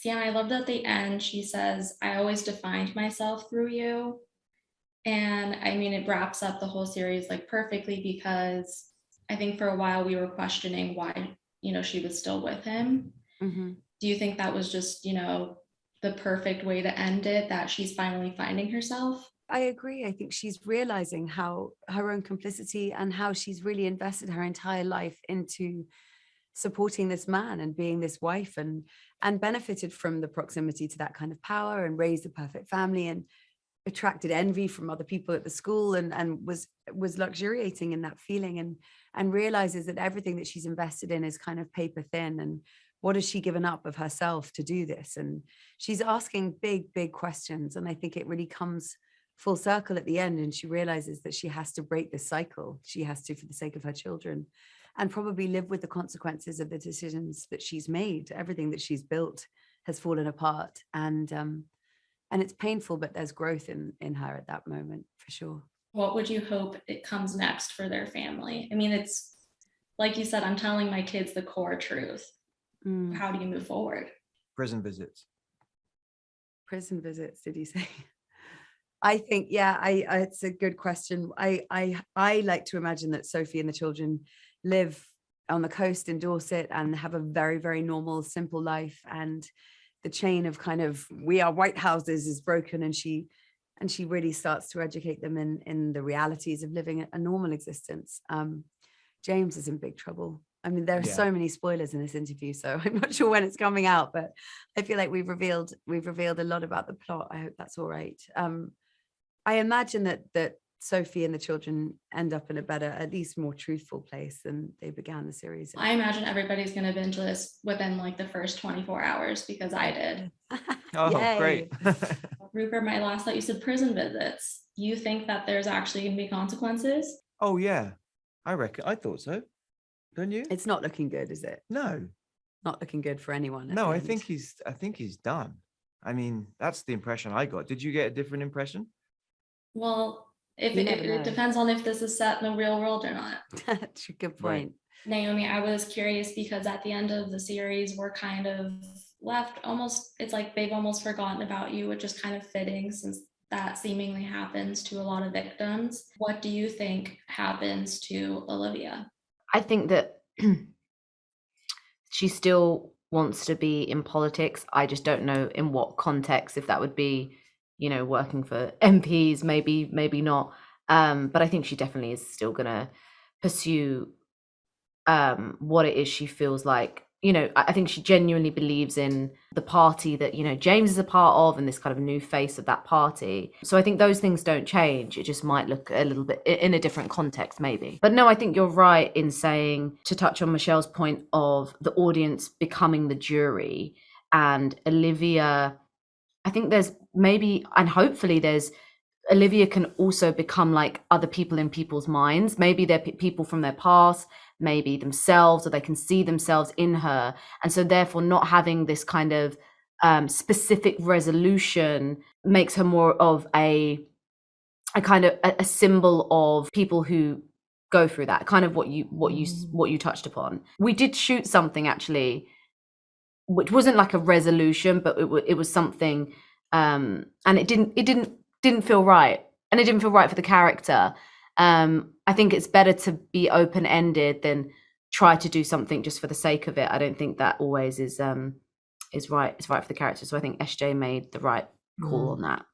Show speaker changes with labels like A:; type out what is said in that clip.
A: Sienna, I loved at the end, she says, I always defined myself through you. And I mean, it wraps up the whole series like perfectly because I think for a while we were questioning why, she was still with him.
B: Mm-hmm.
A: Do you think that was just, the perfect way to end it, that she's finally finding herself?
B: I agree. I think she's realizing how her own complicity and how she's really invested her entire life into supporting this man and being this wife, and benefited from the proximity to that kind of power, and raised a perfect family, and attracted envy from other people at the school, and was luxuriating in that feeling, and realizes that everything that she's invested in is kind of paper thin, and what has she given up of herself to do this? And she's asking big questions, and I think it really comes full circle at the end, and she realizes that she has to break this cycle. She has to, for the sake of her children, and probably live with the consequences of the decisions that she's made. Everything that she's built has fallen apart, and it's painful, but there's growth in her at that moment, for sure.
A: What would you hope it comes next for their family? I mean, it's like you said, I'm telling my kids the core truth. How do you move forward?
C: Prison visits.
B: Prison visits, did you say? I think, yeah, it's a good question. I like to imagine that Sophie and the children live on the coast in Dorset and have a very, very normal, simple life. And the chain of kind of we are white houses is broken, and she really starts to educate them in the realities of living a normal existence. James is in big trouble. I mean, there are so many spoilers in this interview, so I'm not sure when it's coming out, but I feel like we've revealed a lot about the plot. I hope that's all right. I imagine that Sophie and the children end up in a better, at least more truthful place than they began the series in.
A: I imagine everybody's going to binge this within like the first 24 hours because I did.
C: Oh, great.
A: Rupert, my last thought, you said prison visits. You think that there's actually going to be consequences?
C: Oh, yeah. I thought so. Don't you?
B: It's not looking good, is it?
C: No.
B: Not looking good for anyone.
C: No, I think he's done. I mean, that's the impression I got. Did you get a different impression?
A: Well, it depends on if this is set in the real world or not.
B: That's a good point.
A: Right. Naomi, I was curious because at the end of the series, we're kind of left almost, it's like they've almost forgotten about you, which is kind of fitting since that seemingly happens to a lot of victims. What do you think happens to Olivia?
D: I think that she still wants to be in politics. I just don't know in what context, if that would be, working for MPs, maybe not. But I think she definitely is still going to pursue what it is she feels like. I think she genuinely believes in the party that, James is a part of, and this kind of new face of that party. So I think those things don't change. It just might look a little bit in a different context, maybe. But no, I think you're right in saying, to touch on Michelle's point of the audience becoming the jury, and Olivia, I think there's maybe, and hopefully Olivia can also become like other people in people's minds. Maybe they're people from their past, maybe themselves, or they can see themselves in her. And so therefore not having this kind of specific resolution makes her more of a kind of a symbol of people who go through that, kind of what you touched upon. We did shoot something actually, which wasn't like a resolution, but it was something, and it didn't feel right, and it didn't feel right for the character. I think it's better to be open-ended than try to do something just for the sake of it. I don't think that always is right. It's right for the character. So I think SJ made the right call on that.